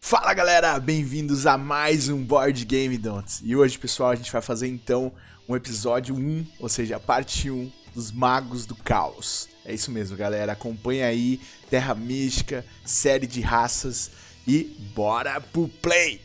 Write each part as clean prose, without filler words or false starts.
Fala galera, bem-vindos a mais um Board Game Don'ts. E hoje, pessoal, a gente vai fazer então um episódio 1, ou seja, a parte 1 dos Magos do Caos. É isso mesmo, galera, acompanha aí, Terra Mística, série de raças e bora pro play!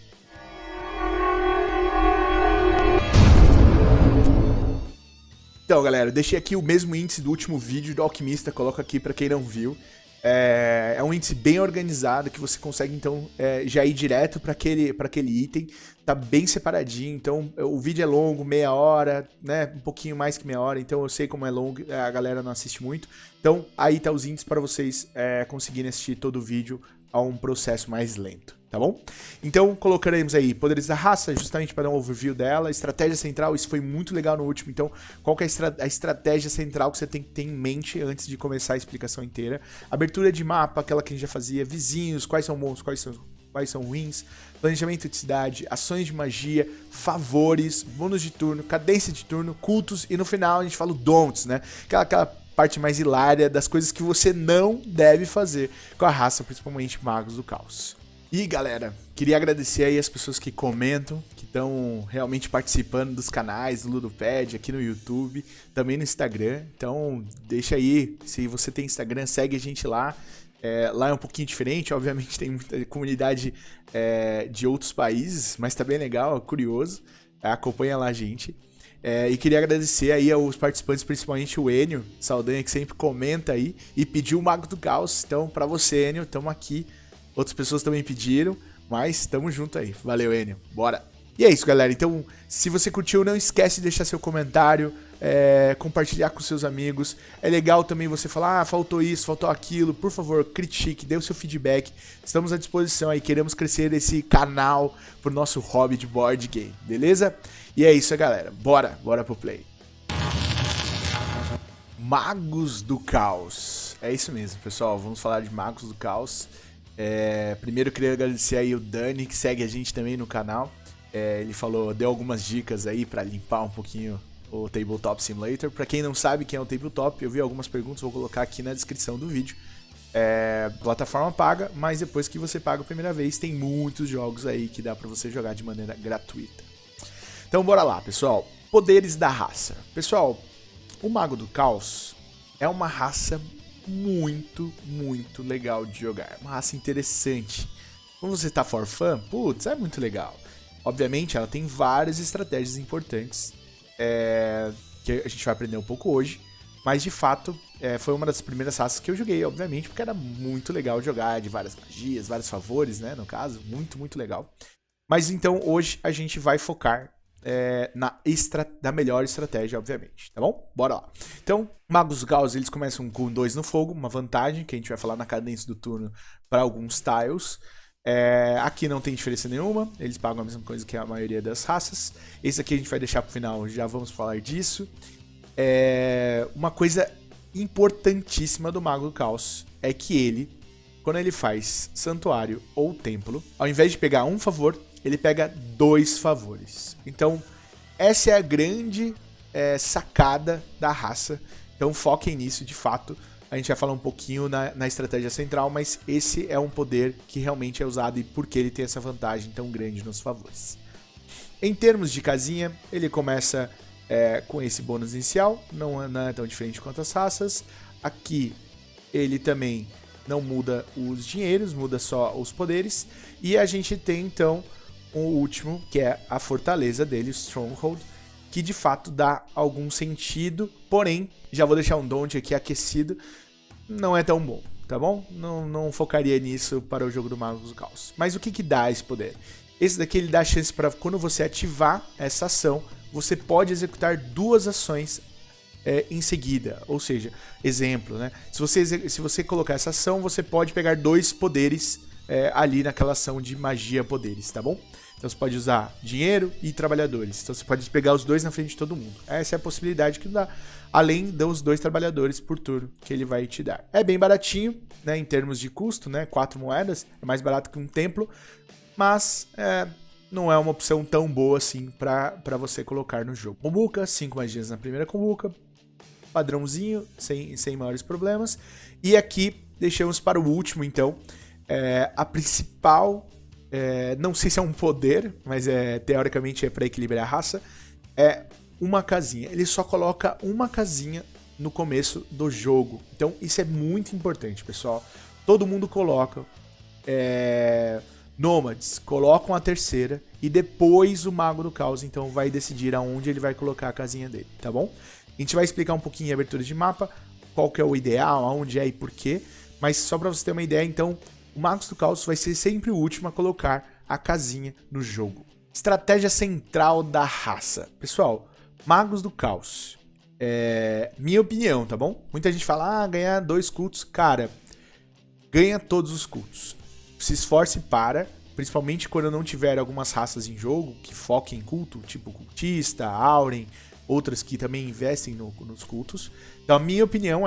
Então, galera, eu deixei aqui o mesmo índice do último vídeo do Alquimista, coloco aqui pra quem não viu. É um índice bem organizado que você consegue então já ir direto para aquele item, tá bem separadinho. Então o vídeo é longo, meia hora, né, um pouquinho mais que meia hora, então eu sei como é longo, a galera não assiste muito. Então aí tá os índices para vocês conseguirem assistir todo o vídeo a um processo mais lento. Tá bom? Então colocaremos aí poderes da raça, justamente para dar um overview dela, estratégia central, isso foi muito legal no último, então qual que é a estratégia central que você tem que ter em mente antes de começar a explicação inteira, abertura de mapa, aquela que a gente já fazia, vizinhos, quais são bons, quais são ruins, planejamento de cidade, ações de magia, favores, bônus de turno, cadência de turno, cultos e no final a gente fala o don'ts, né? Aquela parte mais hilária das coisas que você não deve fazer com a raça, principalmente Magos do Caos. E galera, queria agradecer aí as pessoas que comentam, que estão realmente participando dos canais do Ludopad aqui no YouTube, também no Instagram. Então deixa aí, se você tem Instagram, segue a gente lá. Lá é um pouquinho diferente, obviamente tem muita comunidade de outros países, mas tá bem legal, curioso. Acompanha lá a gente. E queria agradecer aí aos participantes, principalmente o Enio Saldanha, que sempre comenta aí e pediu o Mago do Caos. Então pra você, Enio, estamos aqui. Outras pessoas também pediram, mas tamo junto aí. Valeu, Enio. Bora! E é isso, galera. Então, se você curtiu, não esquece de deixar seu comentário, compartilhar com seus amigos. É legal também você falar, faltou isso, faltou aquilo. Por favor, critique, dê o seu feedback. Estamos à disposição aí, queremos crescer esse canal pro nosso hobby de board game, beleza? E é isso, galera. Bora pro play. Magos do Caos. É isso mesmo, pessoal. Vamos falar de Magos do Caos. Primeiro eu queria agradecer aí o Dani, que segue a gente também no canal. Ele deu algumas dicas aí pra limpar um pouquinho o Tabletop Simulator. Pra quem não sabe quem é o Tabletop, eu vi algumas perguntas, vou colocar aqui na descrição do vídeo. Plataforma paga, mas depois que você paga a primeira vez, tem muitos jogos aí que dá pra você jogar de maneira gratuita. Então bora lá, pessoal. Poderes da raça. Pessoal, o Mago do Caos é uma raça muito legal de jogar. Uma raça interessante. Quando você tá for fun, putz, é muito legal. Obviamente, ela tem várias estratégias importantes que a gente vai aprender um pouco hoje. Mas, de fato, foi uma das primeiras raças que eu joguei, obviamente, porque era muito legal de jogar, de várias magias, vários favores, né, no caso. Muito legal. Mas, então, hoje a gente vai focar na melhor estratégia, obviamente, tá bom? Bora lá. Então, Magos do Caos, eles começam com 2 no fogo, uma vantagem que a gente vai falar na cadência do turno para alguns tiles. Aqui não tem diferença nenhuma, eles pagam a mesma coisa que a maioria das raças. Esse aqui a gente vai deixar pro final, já vamos falar disso. Uma coisa importantíssima do Mago do Caos é que ele, quando ele faz santuário ou templo, ao invés de pegar um favor, ele pega 2 favores. Então, essa é a grande sacada da raça. Então, foquem nisso, de fato. A gente vai falar um pouquinho na estratégia central, mas esse é um poder que realmente é usado e por que ele tem essa vantagem tão grande nos favores. Em termos de casinha, ele começa com esse bônus inicial, não é tão diferente quanto as raças. Aqui, ele também não muda os dinheiros, muda só os poderes. E a gente tem, então, o último, que é a fortaleza dele, o Stronghold, que de fato dá algum sentido, porém, já vou deixar um don't aqui aquecido, não é tão bom, tá bom? Não focaria nisso para o jogo do Magos do Caos. Mas o que dá esse poder? Esse daqui ele dá a chance para quando você ativar essa ação, você pode executar 2 ações em seguida, ou seja, exemplo, né? Se você colocar essa ação, você pode pegar 2 poderes ali naquela ação de magia poderes, tá bom? Então você pode usar dinheiro e trabalhadores. Então você pode pegar os 2 na frente de todo mundo. Essa é a possibilidade que dá, além dos 2 trabalhadores por turno que ele vai te dar. É bem baratinho, né, em termos de custo, né? 4 moedas, é mais barato que um templo, mas não é uma opção tão boa assim para você colocar no jogo. Kombuka, 5 magias na primeira Kombuka, padrãozinho, sem maiores problemas. E aqui deixamos para o último, então, a principal não sei se é um poder, mas teoricamente é pra equilibrar a raça, é uma casinha. Ele só coloca uma casinha no começo do jogo. Então isso é muito importante, pessoal. Todo mundo coloca nômades, colocam a terceira e depois o Mago do Caos então vai decidir aonde ele vai colocar a casinha dele, tá bom? A gente vai explicar um pouquinho a abertura de mapa, qual que é o ideal, aonde é e por quê, mas só pra você ter uma ideia, então, o Mago do Caos vai ser sempre o último a colocar a casinha no jogo. Estratégia central da raça. Pessoal, Magos do Caos. Minha opinião, tá bom? Muita gente fala, ganhar 2 cultos. Cara, ganha todos os cultos. Se esforce principalmente quando não tiver algumas raças em jogo que foquem em culto, tipo cultista, Auren, outras que também investem nos cultos. Então a minha opinião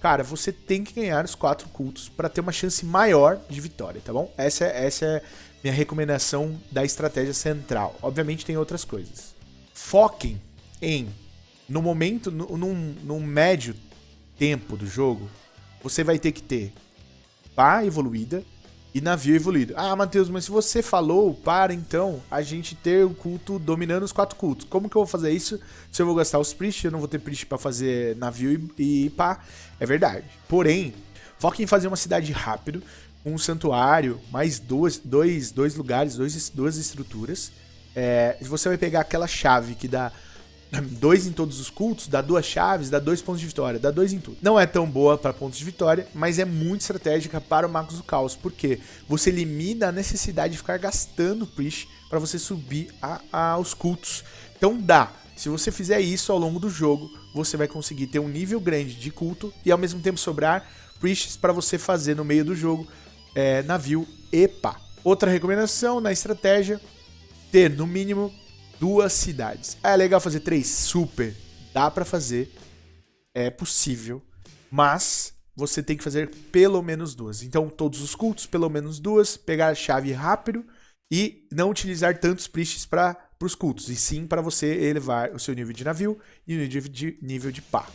cara, você tem que ganhar os 4 cultos para ter uma chance maior de vitória, tá bom? Essa é minha recomendação da estratégia central. Obviamente tem outras coisas. Foquem no momento, num médio tempo do jogo, você vai ter que ter pá evoluída e navio evoluído. Ah, Matheus, mas se você falou para então a gente ter o culto dominando os 4 cultos, como que eu vou fazer isso se eu vou gastar os priest? Eu não vou ter priest para fazer navio e pá. É verdade. Porém, foque em fazer uma cidade rápido, um santuário, mais dois lugares, duas estruturas. Você vai pegar aquela chave que dá 2 em todos os cultos, dá 2 chaves, dá 2 pontos de vitória, dá 2 em tudo. Não é tão boa para pontos de vitória, mas é muito estratégica para o Magos do Caos, porque você elimina a necessidade de ficar gastando Priest para você subir aos cultos. Então se você fizer isso ao longo do jogo, você vai conseguir ter um nível grande de culto e ao mesmo tempo sobrar Priests para você fazer no meio do jogo navio e pá. Outra recomendação na estratégia, ter no mínimo 2 cidades. É legal fazer 3? Super. Dá pra fazer. É possível. Mas você tem que fazer pelo menos 2. Então, todos os cultos, pelo menos 2. Pegar a chave rápido. E não utilizar tantos priests para os cultos. E sim para você elevar o seu nível de navio e o nível de pá.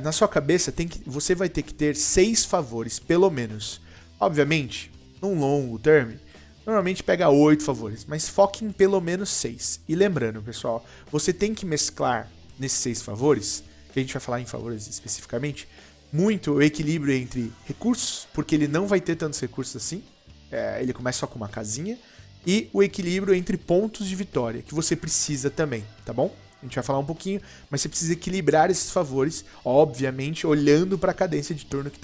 Na sua cabeça, você vai ter que ter 6 favores, pelo menos. Obviamente, num longo termo, normalmente pega 8 favores, mas foque em pelo menos 6. E lembrando, pessoal, você tem que mesclar nesses 6 favores, que a gente vai falar em favores especificamente, muito o equilíbrio entre recursos, porque ele não vai ter tantos recursos assim, ele começa só com uma casinha, e o equilíbrio entre pontos de vitória, que você precisa também, tá bom? A gente vai falar um pouquinho, mas você precisa equilibrar esses favores, obviamente, olhando para a cadência de turno, que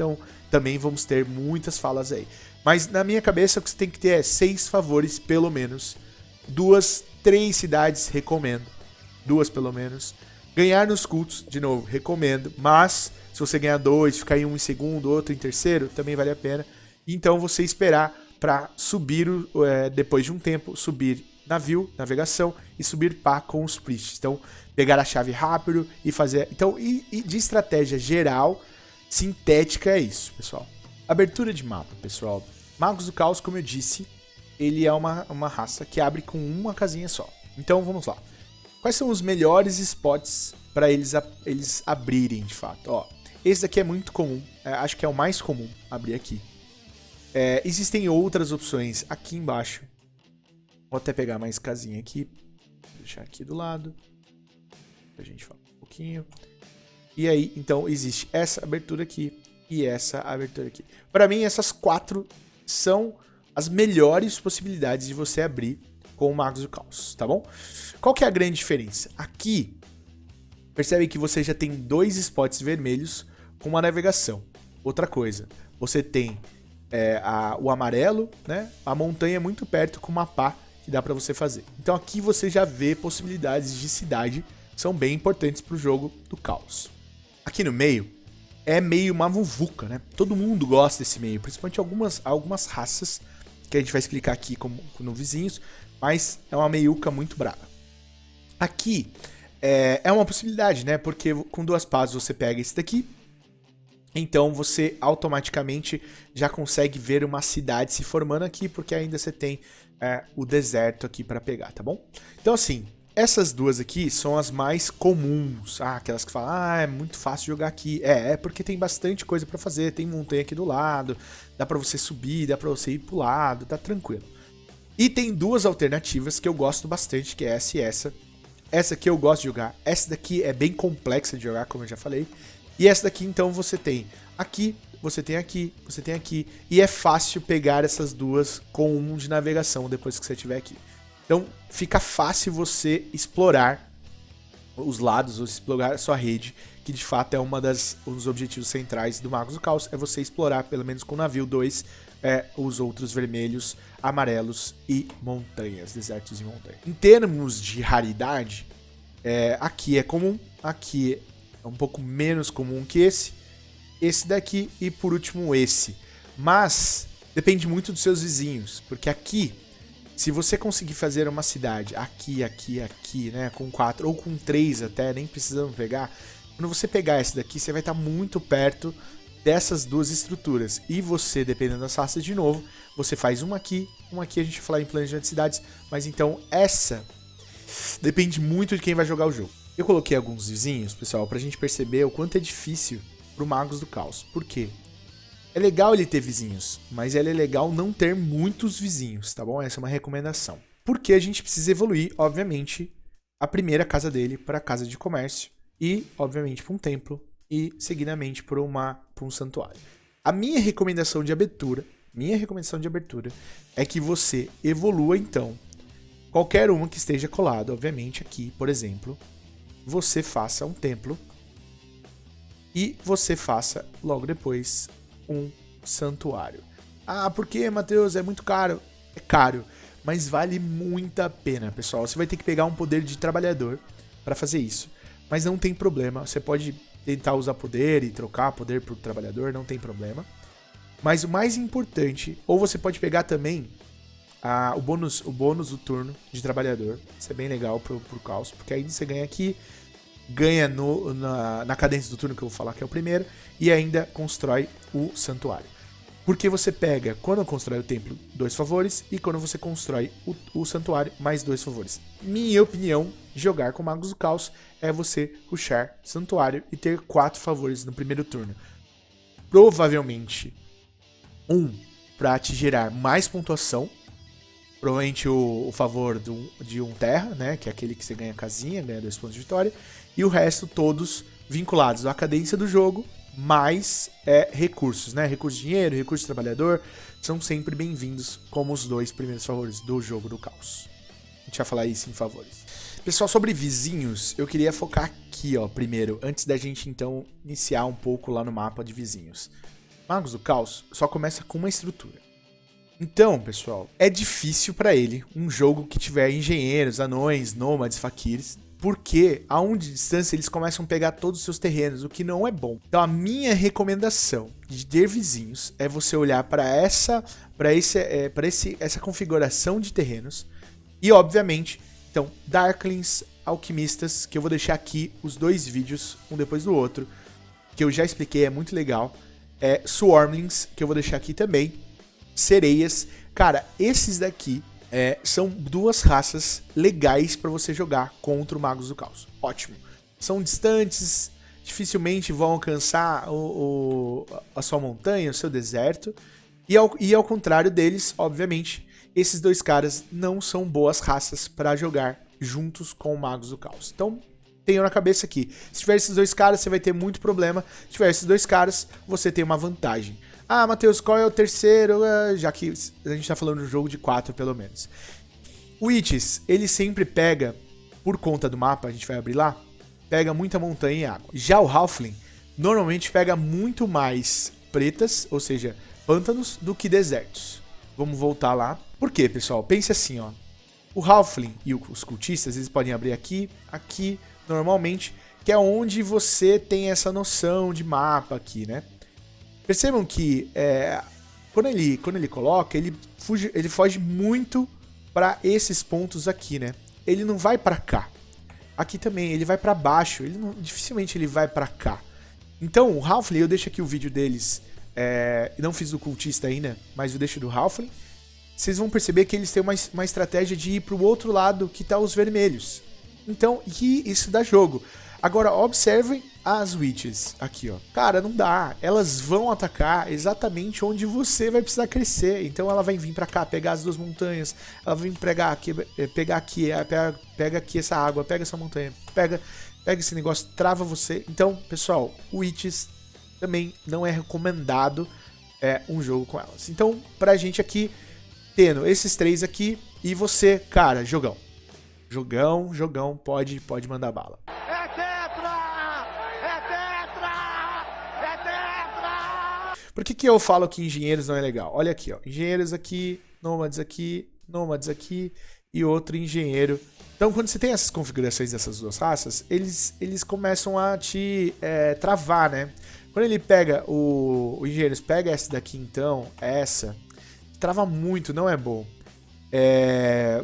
também vamos ter muitas falas aí. Mas na minha cabeça o que você tem que ter é 6 favores, pelo menos. 2, 3 cidades, recomendo. 2 pelo menos. Ganhar nos cultos, de novo, recomendo. Mas se você ganhar 2, ficar em um em segundo, outro em terceiro, também vale a pena. Então você esperar para subir, depois de um tempo, subir navio, navegação e subir pá com os priests. Então pegar a chave rápido e fazer... Então, e de estratégia geral, sintética é isso, pessoal. Abertura de mapa, pessoal. Magos do Caos, como eu disse, ele é uma raça que abre com uma casinha só. Então vamos lá. Quais são os melhores spots para eles abrirem de fato? Ó, esse daqui é muito comum, acho que é o mais comum abrir aqui. Existem outras opções aqui embaixo. Vou até pegar mais casinha aqui, deixar aqui do lado, pra gente falar um pouquinho. E aí, então, existe essa abertura aqui e essa abertura aqui. Para mim, essas 4 são as melhores possibilidades de você abrir com o Magos do Caos, tá bom? Qual que é a grande diferença? Aqui, percebe que você já tem 2 spots vermelhos com uma navegação. Outra coisa, você tem o amarelo, né? A montanha muito perto com uma pá que dá para você fazer. Então aqui você já vê possibilidades de cidade que são bem importantes para o jogo do Caos. Aqui no meio, é meio uma muvuca, né? Todo mundo gosta desse meio, principalmente algumas raças, que a gente vai explicar aqui como no vizinhos, mas é uma meiuca muito brava. Aqui é uma possibilidade, né? Porque com 2 pás você pega esse daqui, então você automaticamente já consegue ver uma cidade se formando aqui, porque ainda você tem o deserto aqui para pegar, tá bom? Então assim, essas 2 aqui são as mais comuns, aquelas que falam, é muito fácil jogar aqui. É porque tem bastante coisa pra fazer, tem montanha aqui do lado, dá pra você subir, dá pra você ir pro lado, tá tranquilo. E tem duas alternativas que eu gosto bastante, que é essa e essa. Essa aqui eu gosto de jogar. Essa daqui é bem complexa de jogar, como eu já falei. E essa daqui, então, você tem aqui, você tem aqui, você tem aqui. E é fácil pegar essas duas com um de navegação depois que você estiver aqui. Então, fica fácil você explorar os lados, ou explorar a sua rede, que de fato é um dos objetivos centrais do Magos do Caos, é você explorar, pelo menos com o navio 2, os outros vermelhos, amarelos e montanhas, desertos e montanhas. Em termos de raridade, aqui é comum, aqui é um pouco menos comum que esse daqui e por último esse. Mas depende muito dos seus vizinhos, porque aqui, se você conseguir fazer uma cidade aqui, aqui, aqui, né, com 4 ou com 3 até, nem precisamos pegar, quando você pegar esse daqui, você vai estar muito perto dessas duas estruturas. E você, dependendo das raças de novo, você faz uma aqui a gente vai falar em planejamento de cidades, mas então essa depende muito de quem vai jogar o jogo. Eu coloquei alguns vizinhos, pessoal, pra gente perceber o quanto é difícil pro Magos do Caos. Por quê? É legal ele ter vizinhos, mas é legal não ter muitos vizinhos, tá bom? Essa é uma recomendação. Porque a gente precisa evoluir, obviamente, a primeira casa dele para a casa de comércio e, obviamente, para um templo e, seguidamente, para um santuário. A minha recomendação de abertura é que você evolua, então, qualquer uma que esteja colado, obviamente, aqui, por exemplo, você faça um templo e você faça, logo depois, um santuário. Ah, por que, Matheus? É muito caro. É caro, mas vale muito a pena, pessoal. Você vai ter que pegar um poder de trabalhador para fazer isso. Mas não tem problema. Você pode tentar usar poder e trocar poder por trabalhador, não tem problema. Mas o mais importante, ou você pode pegar também o bônus do turno de trabalhador. Isso é bem legal pro caos, porque aí você ganha aqui, ganha na cadência do turno que eu vou falar que é o primeiro, e ainda constrói o santuário. Porque você pega, quando constrói o templo, 2 favores, e quando você constrói o santuário, mais 2 favores. Minha opinião, jogar com Magos do Caos é você rushar santuário e ter 4 favores no primeiro turno. Provavelmente, para te gerar mais pontuação, provavelmente o favor de um terra, né, que é aquele que você ganha casinha, ganha 2 pontos de vitória, e o resto todos vinculados à cadência do jogo, mais recursos, né? Recurso de dinheiro, recurso de trabalhador, são sempre bem-vindos como os 2 primeiros favores do jogo do caos. A gente vai falar isso em favores. Pessoal, sobre vizinhos, eu queria focar aqui, ó, primeiro, antes da gente então iniciar um pouco lá no mapa de vizinhos. Magos do Caos só começa com uma estrutura. Então, pessoal, é difícil para ele um jogo que tiver engenheiros, anões, nômades, faquires, porque a de distância eles começam a pegar todos os seus terrenos, o que não é bom. Então a minha recomendação de ter vizinhos é você olhar para essa configuração de terrenos e, obviamente, então, Darklings, Alquimistas, que eu vou deixar aqui os 2 vídeos, um depois do outro, que eu já expliquei, é muito legal. Swarmlings, que eu vou deixar aqui também. Sereias. Cara, esses daqui são 2 raças legais para você jogar contra o Magos do Caos. Ótimo. São distantes, dificilmente vão alcançar a sua montanha, o seu deserto. E ao contrário deles, obviamente, esses 2 caras não são boas raças para jogar juntos com o Magos do Caos. Então, tenham na cabeça aqui. Se tiver esses 2 caras, você vai ter muito problema. Se tiver esses 2 caras, você tem uma vantagem. Ah, Matheus, qual é o terceiro? Já que a gente tá falando de um jogo de 4, pelo menos. O Witches, ele sempre pega, por conta do mapa, a gente vai abrir lá, pega muita montanha e água. Já o Halfling, normalmente pega muito mais pretas, ou seja, pântanos, do que desertos. Vamos voltar lá. Por quê, pessoal? Pense assim, ó. O Halfling e os cultistas, eles podem abrir aqui, normalmente, que é onde você tem essa noção de mapa aqui, né? Percebam que quando ele coloca, ele foge muito para esses pontos aqui, né? Ele não vai para cá. Aqui também, ele vai para baixo. Dificilmente ele vai para cá. Então, o Halfling, eu deixo aqui o vídeo deles. Não fiz do cultista ainda, mas eu deixo do Halfling. Vocês vão perceber que eles têm uma estratégia de ir pro outro lado que tá os vermelhos. Então, isso dá jogo. Agora, observem as witches aqui, ó. Cara, não dá. Elas vão atacar exatamente onde você vai precisar crescer. Então ela vai vir pra cá, pegar as duas montanhas. Ela vai vir pegar aqui, pega aqui essa água, pega essa montanha, pega esse negócio, trava você. Então, pessoal, witches também não é recomendado um jogo com elas. Então, pra gente aqui, tendo esses 3 aqui, e você, cara, jogão. Jogão, pode mandar bala. Por que eu falo que engenheiros não é legal? Olha aqui, ó. Engenheiros aqui, nômades aqui e outro engenheiro. Então, quando você tem essas configurações dessas duas raças, eles começam a te travar, né? Quando ele pega, o engenheiro pega essa daqui, então, essa, trava muito, não é bom.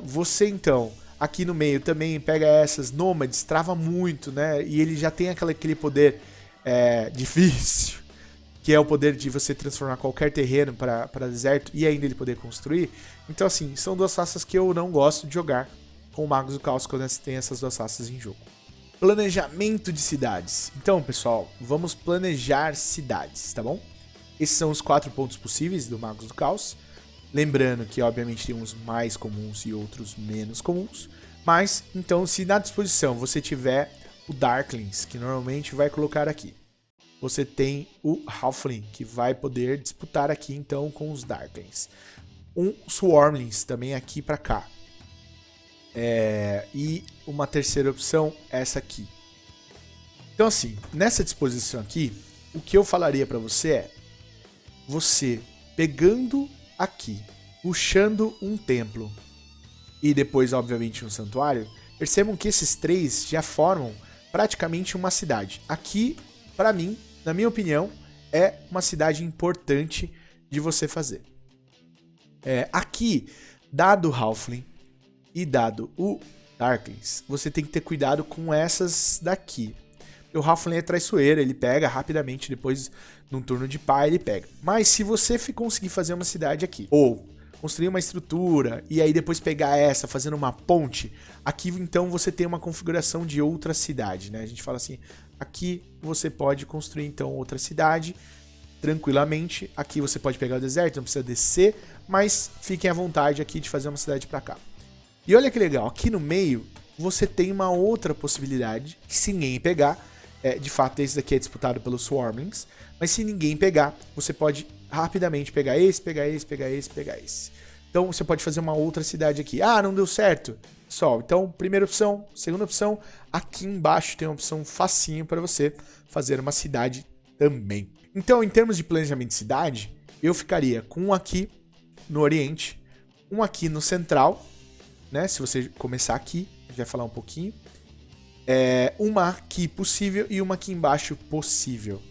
Você, então, aqui no meio também pega essas nômades, trava muito, né? E ele já tem aquele poder difícil, que é o poder de você transformar qualquer terreno para deserto e ainda ele poder construir. Então, assim, são duas raças que eu não gosto de jogar com Magos do Caos quando tem essas duas raças em jogo. Planejamento de cidades. Então, pessoal, vamos planejar cidades, tá bom? Esses são os 4 pontos possíveis do Magos do Caos. Lembrando que, obviamente, tem uns mais comuns e outros menos comuns. Mas, então, se na disposição você tiver o Darklings, que normalmente vai colocar aqui, você tem o Halfling, que vai poder disputar aqui, então, com os Darklings. Um Swarmlings também aqui pra cá. E uma terceira opção, essa aqui. Então, assim, nessa disposição aqui, o que eu falaria pra você é você pegando aqui, puxando um templo e depois, obviamente, um santuário. Percebam que esses 3 já formam praticamente uma cidade. Aqui, pra mim, na minha opinião, é uma cidade importante de você fazer. Aqui, dado o Halfling e dado o Darklings, você tem que ter cuidado com essas daqui. O Halfling é traiçoeiro, ele pega rapidamente, depois, num turno de pá, ele pega. Mas se você conseguir fazer uma cidade aqui, ou construir uma estrutura, e aí depois pegar essa, fazendo uma ponte, aqui então você tem uma configuração de outra cidade, né? A gente fala assim, aqui você pode construir então outra cidade, tranquilamente. Aqui você pode pegar o deserto, não precisa descer, mas fiquem à vontade aqui de fazer uma cidade pra cá. E olha que legal, aqui no meio você tem uma outra possibilidade, que se ninguém pegar, de fato esse daqui é disputado pelos Swarmlings, mas se ninguém pegar, você pode rapidamente pegar esse. Então você pode fazer uma outra cidade aqui. Ah, não deu certo. Pessoal, então primeira opção, segunda opção, aqui embaixo tem uma opção facinho para você fazer uma cidade também. Então, em termos de planejamento de cidade, eu ficaria com um aqui no Oriente, um aqui no Central, né? Se você começar aqui, a gente vai falar um pouquinho. Uma aqui possível e uma aqui embaixo possível.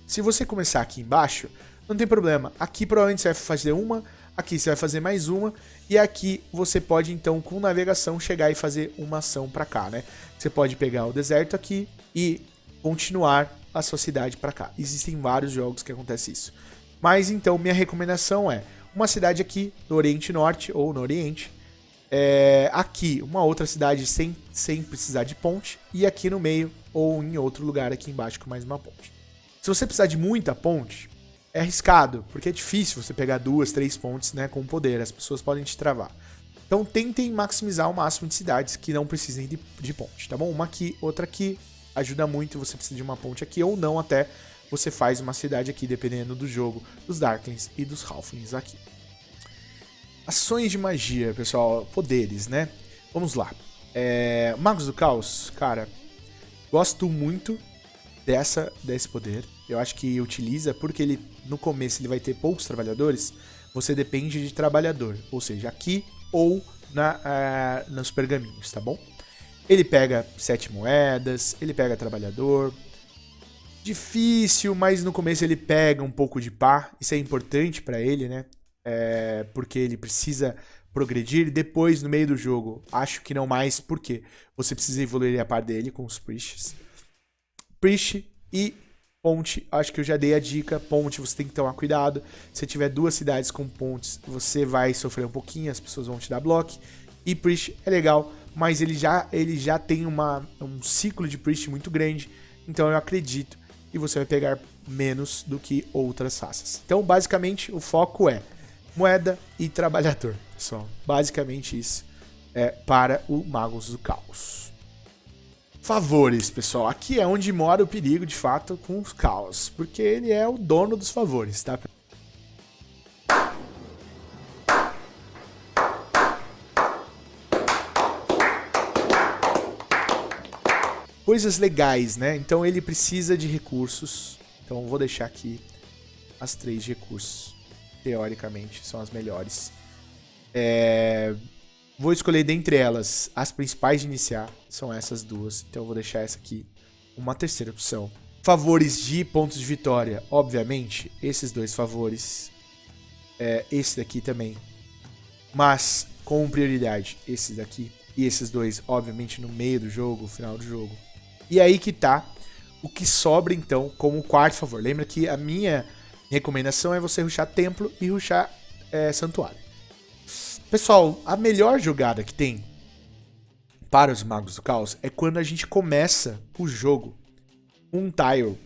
Se você começar aqui embaixo, não tem problema. Aqui provavelmente você vai fazer uma, aqui você vai fazer mais uma, e aqui você pode então com navegação chegar e fazer uma ação pra cá, né? Você pode pegar o deserto aqui e continuar a sua cidade pra cá. Existem vários jogos que acontece isso. Mas então minha recomendação é uma cidade aqui no Oriente Norte ou no Oriente, aqui uma outra cidade sem precisar de ponte, e aqui no meio ou em outro lugar aqui embaixo com mais uma ponte. Se você precisar de muita ponte, é arriscado, porque é difícil você pegar 2, 3 pontes, né, com poder, as pessoas podem te travar. Então tentem maximizar o máximo de cidades que não precisem de ponte, tá bom? Uma aqui, outra aqui, ajuda muito, você precisa de uma ponte aqui ou não, até você faz uma cidade aqui, dependendo do jogo, dos Darklings e dos Halflings aqui. Ações de magia, pessoal, poderes, né? Vamos lá. Magos do Caos, cara, gosto muito desse poder. Eu acho que utiliza, porque ele no começo ele vai ter poucos trabalhadores, você depende de trabalhador, ou seja, aqui ou nos pergaminhos, tá bom? Ele pega 7 moedas, ele pega trabalhador. Difícil, mas no começo ele pega um pouco de pá, isso é importante pra ele, né? Porque ele precisa progredir. Depois, no meio do jogo, acho que não mais, porque você precisa evoluir a par dele com os Priests. Priest e ponte, acho que eu já dei a dica. Ponte, você tem que tomar cuidado. Se tiver 2 cidades com pontes, você vai sofrer um pouquinho, as pessoas vão te dar bloco. E Priest é legal mas ele já tem um ciclo de Priest muito grande, então eu acredito que você vai pegar menos do que outras raças. Então, basicamente, o foco é moeda e trabalhador, pessoal. Basicamente isso é para o Magos do Caos. Favores, pessoal. Aqui é onde mora o perigo, de fato, com os Caos, porque ele é o dono dos favores, tá? Coisas legais, né? Então ele precisa de recursos. Então eu vou deixar aqui as 3 recursos. Teoricamente, são as melhores. Vou escolher dentre elas as principais de iniciar. São essas 2. Então eu vou deixar essa aqui uma terceira opção. Favores de pontos de vitória. Obviamente, esses 2 favores. Esse daqui também. Mas com prioridade, esse daqui. E esses 2, obviamente, no meio do jogo, no final do jogo. E aí que tá o que sobra, então, como quarto favor. Lembra que a minha recomendação é você rushar templo e rushar santuário. Pessoal, a melhor jogada que tem para os Magos do Caos é quando a gente começa o jogo com um tile,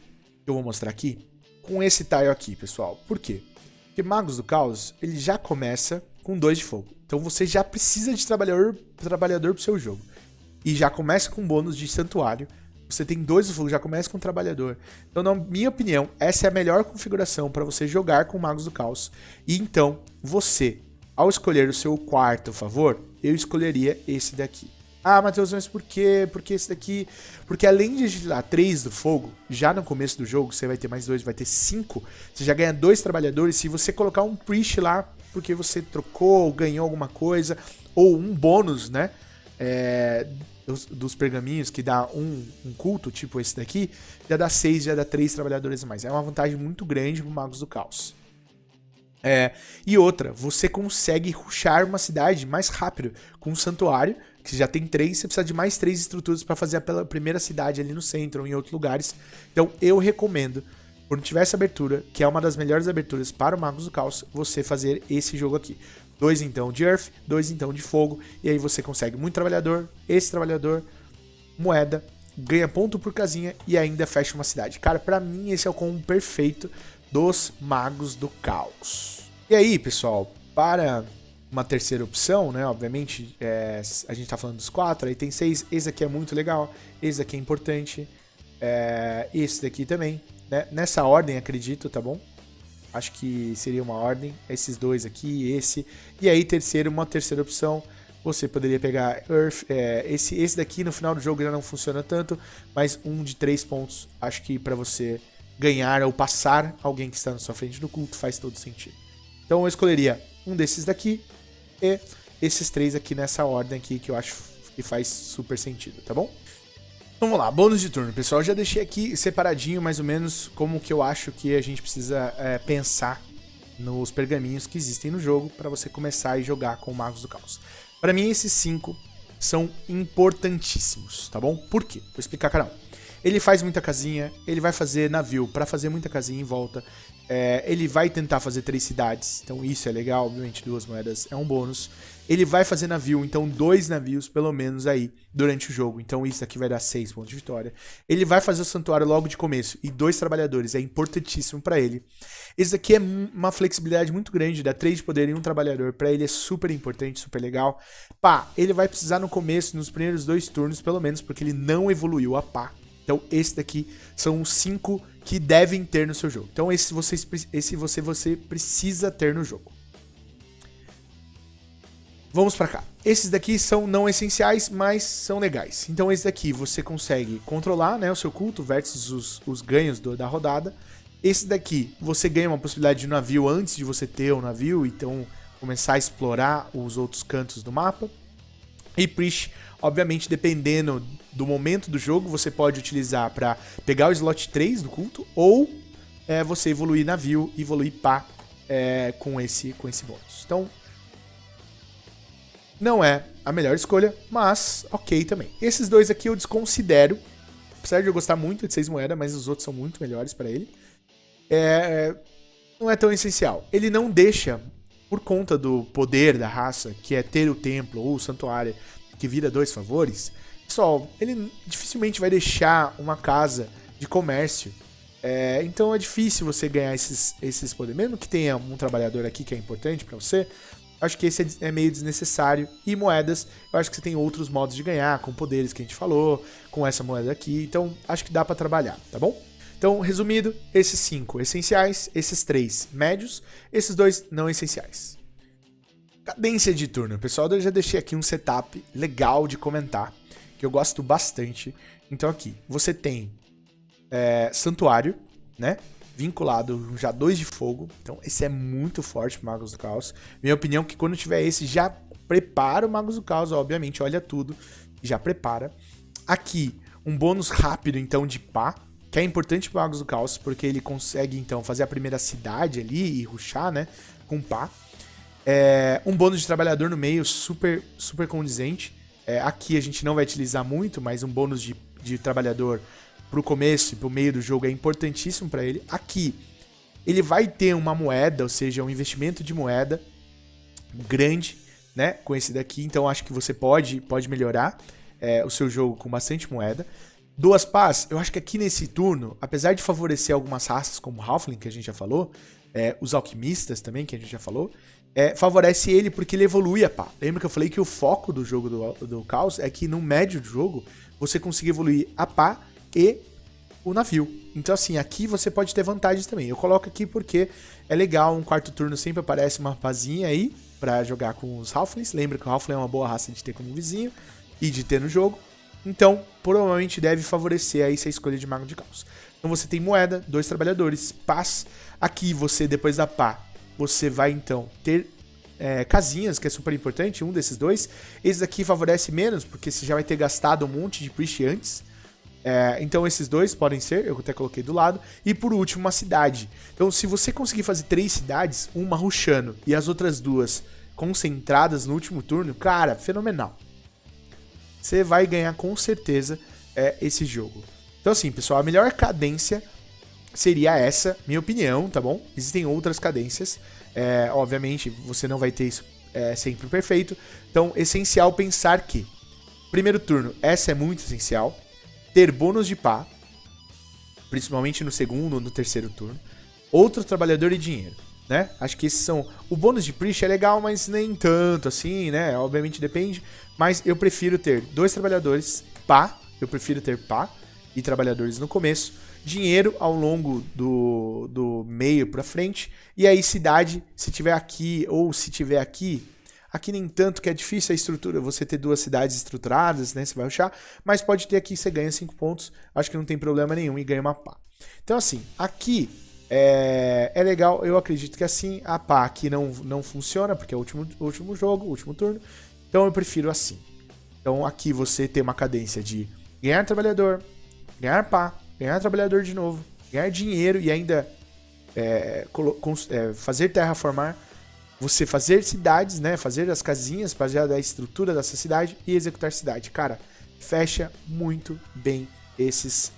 que eu vou mostrar aqui, com esse tile aqui, pessoal. Por quê? Porque Magos do Caos, ele já começa com 2 de fogo. Então você já precisa de trabalhador pro seu jogo. E já começa com bônus de santuário. Você tem 2 de fogo, já começa com trabalhador. Então, na minha opinião, essa é a melhor configuração para você jogar com Magos do Caos. E então, você, ao escolher o seu quarto favor, eu escolheria esse daqui. Ah, Matheus, mas por quê? Por que esse daqui? Porque além de agilizar 3 do fogo, já no começo do jogo, você vai ter mais 2, vai ter 5. Você já ganha 2 trabalhadores. Se você colocar um Priest lá, porque você trocou, ganhou alguma coisa, ou um bônus, né? Dos pergaminhos, que dá um culto, tipo esse daqui, já dá 6, já dá 3 trabalhadores a mais. É uma vantagem muito grande pro Magos do Caos. E outra, você consegue rushar uma cidade mais rápido com um santuário, que já tem 3, você precisa de mais 3 estruturas para fazer a primeira cidade ali no centro ou em outros lugares. Então eu recomendo, quando tiver essa abertura, que é uma das melhores aberturas para o Magos do Caos, você fazer esse jogo aqui. 2 então de Earth, 2 então de fogo, e aí você consegue muito trabalhador, esse trabalhador, moeda, ganha ponto por casinha e ainda fecha uma cidade. Cara, pra mim esse é o combo perfeito dos Magos do Caos. E aí, pessoal, para uma terceira opção, né, obviamente, a gente tá falando dos 4, aí tem 6, esse aqui é muito legal, esse aqui é importante, esse daqui também, né, nessa ordem, acredito, tá bom? Acho que seria uma ordem, esses 2 aqui, esse. E aí, uma terceira opção, você poderia pegar Earth. Esse daqui no final do jogo já não funciona tanto, mas um de 3 pontos, acho que para você ganhar ou passar alguém que está na sua frente no culto faz todo sentido. Então eu escolheria um desses daqui e esses 3 aqui nessa ordem aqui, que eu acho que faz super sentido, tá bom? Vamos lá, bônus de turno, pessoal. Eu já deixei aqui separadinho mais ou menos como que eu acho que a gente precisa pensar nos pergaminhos que existem no jogo para você começar e jogar com o Magos do Caos. Para mim, esses 5 são importantíssimos, tá bom? Por quê? Vou explicar cada um. Ele faz muita casinha, ele vai fazer navio para fazer muita casinha em volta. Ele vai tentar fazer 3 cidades, então isso é legal, obviamente 2 moedas é um bônus. Ele vai fazer navio, então 2 navios pelo menos aí durante o jogo, então isso aqui vai dar 6 pontos de vitória. Ele vai fazer o santuário logo de começo e 2 trabalhadores, é importantíssimo para ele. Esse aqui é uma flexibilidade muito grande, dá 3 de poder e 1 trabalhador, para ele é super importante, super legal. Pá, ele vai precisar no começo, nos primeiros 2 turnos pelo menos, porque ele não evoluiu a pá. Então esse daqui são os 5 que devem ter no seu jogo. Então esse você precisa ter no jogo. Vamos pra cá. Esses daqui são não essenciais, mas são legais. Então esse daqui você consegue controlar, né, o seu culto versus os ganhos da rodada. Esse daqui você ganha uma possibilidade de navio antes de você ter o navio, então começar a explorar os outros cantos do mapa. E Priest, obviamente, dependendo do momento do jogo, você pode utilizar para pegar o slot 3 do culto, ou você evoluir navio e evoluir pá com esse bônus. Então, não é a melhor escolha, mas ok também. Esses 2 aqui eu desconsidero, apesar de eu gostar muito de 6 moedas, mas os outros são muito melhores para ele. Não é tão essencial. Ele não deixa, por conta do poder da raça, que é ter o templo ou o santuário, que vira 2 favores, pessoal, ele dificilmente vai deixar uma casa de comércio. Então é difícil você ganhar esses poderes. Mesmo que tenha um trabalhador aqui que é importante pra você, acho que esse é meio desnecessário. E moedas, eu acho que você tem outros modos de ganhar, com poderes que a gente falou, com essa moeda aqui. Então acho que dá pra trabalhar, tá bom? Então, resumido, esses 5 essenciais, esses 3 médios, esses 2 não essenciais. Cadência de turno, pessoal, eu já deixei aqui um setup legal de comentar, que eu gosto bastante. Então aqui, você tem Santuário, né? Vinculado já 2 de fogo. Então esse é muito forte pro Magos do Caos. Minha opinião é que quando tiver esse, já prepara o Magos do Caos, obviamente, olha tudo e já prepara. Aqui, um bônus rápido, então, de pá, que é importante pro Magos do Caos, porque ele consegue, então, fazer a primeira cidade ali e rushar, né? Com pá. Um bônus de trabalhador no meio, super, super condizente. Aqui a gente não vai utilizar muito, mas um bônus de trabalhador pro começo e pro meio do jogo é importantíssimo para ele. Aqui, ele vai ter uma moeda, ou seja, um investimento de moeda grande, né, com esse daqui. Então, acho que você pode melhorar o seu jogo com bastante moeda. 2 pás, eu acho que aqui nesse turno, apesar de favorecer algumas raças, como o Halfling, que a gente já falou, os alquimistas também, que a gente já falou, favorece ele porque ele evolui a pá. Lembra que eu falei que o foco do jogo do Caos é que no médio do jogo, você consiga evoluir a pá e o navio. Então assim, aqui você pode ter vantagens também. Eu coloco aqui porque é legal, um quarto turno sempre aparece uma pazinha aí pra jogar com os Halflings. Lembra que o Halfling é uma boa raça de ter como vizinho e de ter no jogo. Então, provavelmente deve favorecer aí essa escolha de Mago de Caos. Então você tem moeda, 2 trabalhadores, pás. Aqui você, depois da pá, você vai então ter casinhas, que é super importante, um desses 2. Esse daqui favorece menos, porque você já vai ter gastado um monte de Priest antes. Então esses 2 podem ser, eu até coloquei do lado. E por último, uma cidade. Então se você conseguir fazer 3 cidades, uma rushando e as outras 2 concentradas no último turno, cara, fenomenal. Você vai ganhar com certeza esse jogo. Então assim, pessoal, a melhor cadência seria essa, minha opinião, tá bom? Existem outras cadências. Obviamente, você não vai ter isso sempre perfeito. Então, essencial pensar que, primeiro turno, essa é muito essencial. Ter bônus de pá, principalmente no segundo ou no terceiro turno. Outro trabalhador e dinheiro, né? Acho que esses são... O bônus de Priest é legal, mas nem tanto assim, né? Obviamente depende. Mas eu prefiro ter 2 trabalhadores, pá. Eu prefiro ter pá e trabalhadores no começo. Dinheiro ao longo do meio pra frente. E aí cidade, se tiver aqui ou se tiver aqui... Aqui nem tanto, que é difícil a estrutura, você ter 2 cidades estruturadas, né, você vai rushar, mas pode ter aqui, você ganha 5 pontos, acho que não tem problema nenhum e ganha uma pá. Então assim, aqui é legal, eu acredito que assim, a pá aqui não funciona, porque é o último jogo, o último turno, então eu prefiro assim. Então aqui você tem uma cadência de ganhar trabalhador, ganhar pá, ganhar trabalhador de novo, ganhar dinheiro e ainda fazer terraformar, você fazer cidades, né, fazer as casinhas para já dar a estrutura dessa cidade e executar cidade. Cara, fecha muito bem esse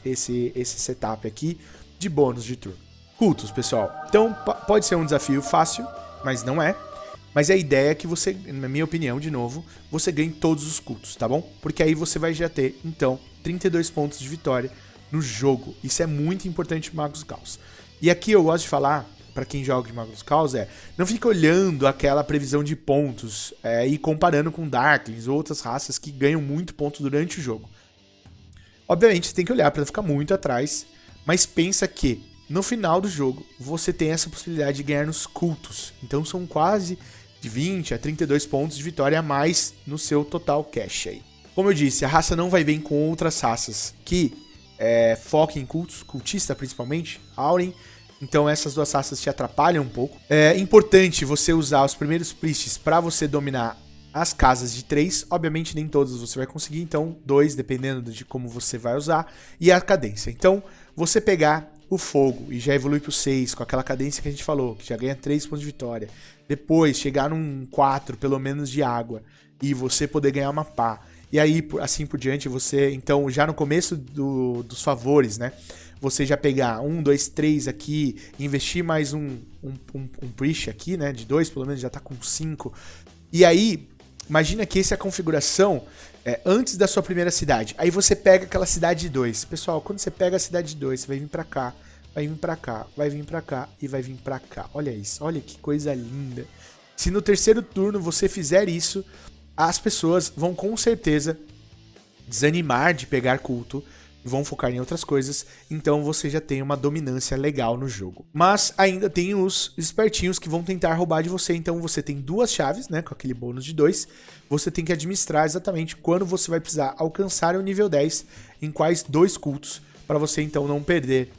setup aqui de bônus de turno. Cultos, pessoal. Então, pode ser um desafio fácil, mas não é. Mas a ideia é que você, na minha opinião, de novo, você ganhe todos os cultos, tá bom? Porque aí você vai já ter, então, 32 pontos de vitória no jogo. Isso é muito importante para Magos do Caos. E aqui eu gosto de falar... para quem joga de Magos do Caos, não fica olhando aquela previsão de pontos e comparando com Darklings ou outras raças que ganham muito ponto durante o jogo. Obviamente, você tem que olhar para ficar muito atrás, mas pensa que, no final do jogo, você tem essa possibilidade de ganhar nos cultos. Então, são quase de 20 a 32 pontos de vitória a mais no seu total cash aí. Como eu disse, a raça não vai bem com outras raças que focam em cultos, cultista principalmente, Auren. Então essas 2 raças te atrapalham um pouco. É importante você usar os primeiros priests para você dominar as casas de 3. Obviamente nem todas você vai conseguir, então 2, dependendo de como você vai usar. E a cadência. Então você pegar o fogo e já evolui pro 6 com aquela cadência que a gente falou, que já ganha 3 pontos de vitória. Depois chegar num 4 pelo menos de água e você poder ganhar uma pá. E aí assim por diante você, então já no começo dos favores, né? Você já pegar 1, 2, 3 aqui, investir mais um Priest aqui, né, de 2, pelo menos já tá com 5. E aí, imagina que essa é a configuração antes da sua primeira cidade. Aí você pega aquela cidade 2. Pessoal, quando você pega a cidade 2, você vai vir pra cá, vai vir pra cá, vai vir pra cá e vai vir pra cá. Olha isso, olha que coisa linda. Se no terceiro turno você fizer isso, as pessoas vão com certeza desanimar de pegar culto, vão focar em outras coisas, então você já tem uma dominância legal no jogo. Mas ainda tem os espertinhos que vão tentar roubar de você, então você tem 2 chaves, né, com aquele bônus de 2, você tem que administrar exatamente quando você vai precisar alcançar o nível 10, em quais 2 cultos, para você então não perder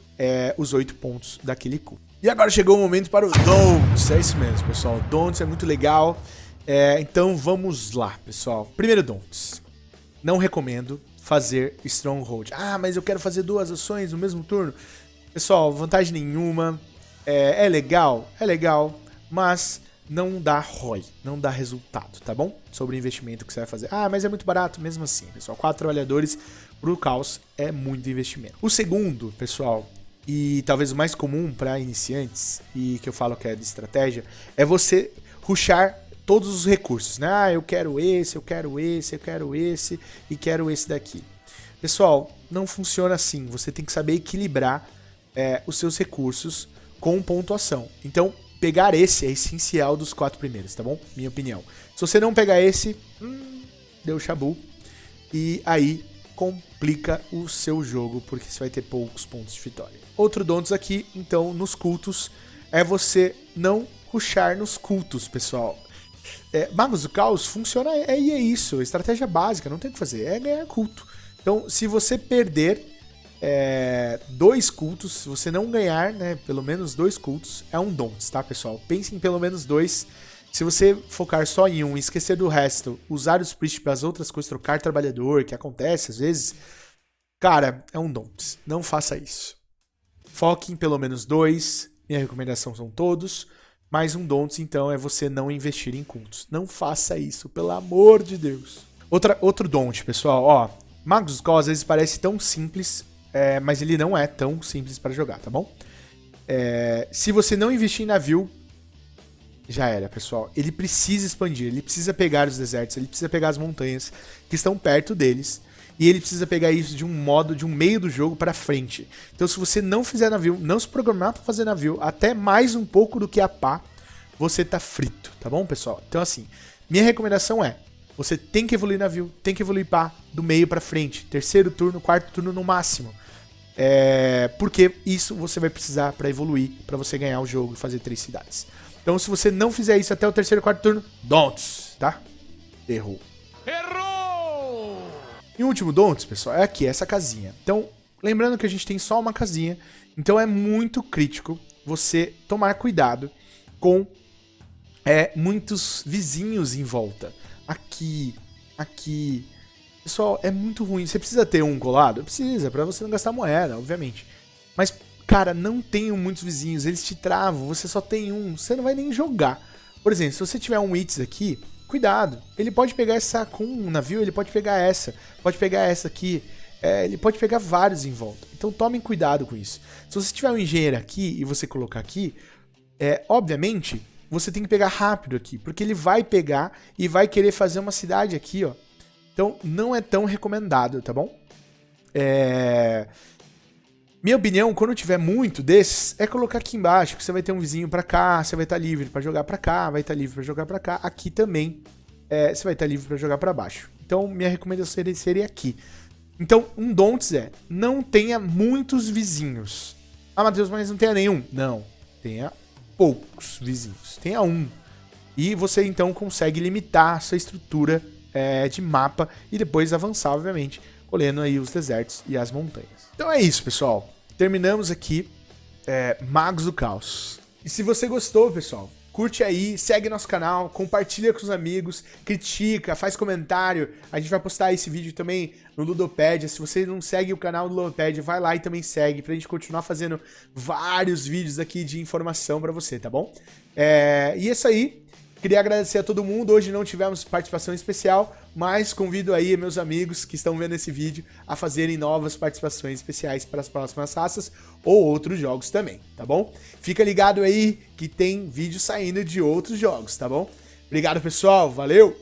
os 8 pontos daquele culto. E agora chegou o momento para o Don'ts, é isso mesmo, pessoal, Don'ts é muito legal, então vamos lá, pessoal. Primeiro Don'ts, não recomendo fazer Stronghold. Ah, mas eu quero fazer 2 ações no mesmo turno. Pessoal, vantagem nenhuma. É legal, mas não dá ROI, não dá resultado, tá bom? Sobre o investimento que você vai fazer. Ah, mas é muito barato mesmo assim, pessoal. 4 trabalhadores pro caos é muito investimento. O segundo, pessoal, e talvez o mais comum para iniciantes, e que eu falo que é de estratégia, é você rushar todos os recursos, né? Ah, eu quero esse, eu quero esse, eu quero esse e quero esse daqui. Pessoal, não funciona assim. Você tem que saber equilibrar os seus recursos com pontuação. Então, pegar esse é essencial dos 4 primeiros, tá bom? Minha opinião. Se você não pegar esse, deu chabu. E aí complica o seu jogo, porque você vai ter poucos pontos de vitória. Outro Don'ts aqui, então, nos cultos, é você não rushar nos cultos, pessoal. Magos do Caos funciona é isso, estratégia básica, não tem o que fazer, é ganhar culto. Então, se você perder 2 cultos, se você não ganhar, né, pelo menos 2 cultos, é um Don'ts, tá, pessoal? Pense em pelo menos 2. Se você focar só em um e esquecer do resto, usar os Priest para as outras coisas, trocar trabalhador, que acontece às vezes, cara, é um Don'ts. Não faça isso. Foque em pelo menos 2. Minha recomendação são todos. Mais um Don'ts, então, é você não investir em cultos. Não faça isso, pelo amor de Deus. Outro Don'ts, pessoal, ó. Magos do Caos às vezes parece tão simples, mas ele não é tão simples para jogar, tá bom? Se você não investir em navio, já era, pessoal. Ele precisa expandir, ele precisa pegar os desertos, ele precisa pegar as montanhas que estão perto deles. E ele precisa pegar isso de um modo, de um meio do jogo pra frente. Então, se você não fizer navio, não se programar pra fazer navio, até mais um pouco do que a pá, você tá frito, tá bom, pessoal? Então, assim, minha recomendação é, você tem que evoluir navio, tem que evoluir pá, do meio pra frente. Terceiro turno, quarto turno no máximo. Porque isso você vai precisar pra evoluir, pra você ganhar o jogo e fazer 3 cidades. Então, se você não fizer isso até o terceiro, quarto turno, Don'ts, tá? Errou. E o último Don'ts, pessoal, é aqui, essa casinha. Então, lembrando que a gente tem só uma casinha, então é muito crítico você tomar cuidado com muitos vizinhos em volta. Aqui. Pessoal, é muito ruim. Você precisa ter um colado? Precisa, pra você não gastar moeda, obviamente. Mas, cara, não tenham muitos vizinhos, eles te travam, você só tem um, você não vai nem jogar. Por exemplo, se você tiver um Itz aqui, cuidado, ele pode pegar essa com um navio, ele pode pegar essa aqui, ele pode pegar vários em volta. Então tomem cuidado com isso. Se você tiver um engenheiro aqui e você colocar aqui, obviamente, você tem que pegar rápido aqui, porque ele vai pegar e vai querer fazer uma cidade aqui, ó. Então não é tão recomendado, tá bom? Minha opinião, quando tiver muito desses, é colocar aqui embaixo, que você vai ter um vizinho pra cá, você vai estar livre pra jogar pra cá, vai estar livre pra jogar pra cá. Aqui também, você vai estar livre pra jogar pra baixo. Então, minha recomendação seria aqui. Então, um Don'ts não tenha muitos vizinhos. Ah, Matheus, mas não tenha nenhum. Não, tenha poucos vizinhos. Tenha um. E você, então, consegue limitar a sua estrutura de mapa e depois avançar, obviamente, colhendo aí os desertos e as montanhas. Então é isso, pessoal. Terminamos aqui Magos do Caos. E se você gostou, pessoal, curte aí, segue nosso canal, compartilha com os amigos, critica, faz comentário. A gente vai postar esse vídeo também no Ludopédia. Se você não segue o canal do Ludopédia, vai lá e também segue, pra gente continuar fazendo vários vídeos aqui de informação pra você, tá bom? E é isso aí. Queria agradecer a todo mundo, hoje não tivemos participação especial, mas convido aí meus amigos que estão vendo esse vídeo a fazerem novas participações especiais para as próximas raças ou outros jogos também, tá bom? Fica ligado aí que tem vídeo saindo de outros jogos, tá bom? Obrigado, pessoal, valeu!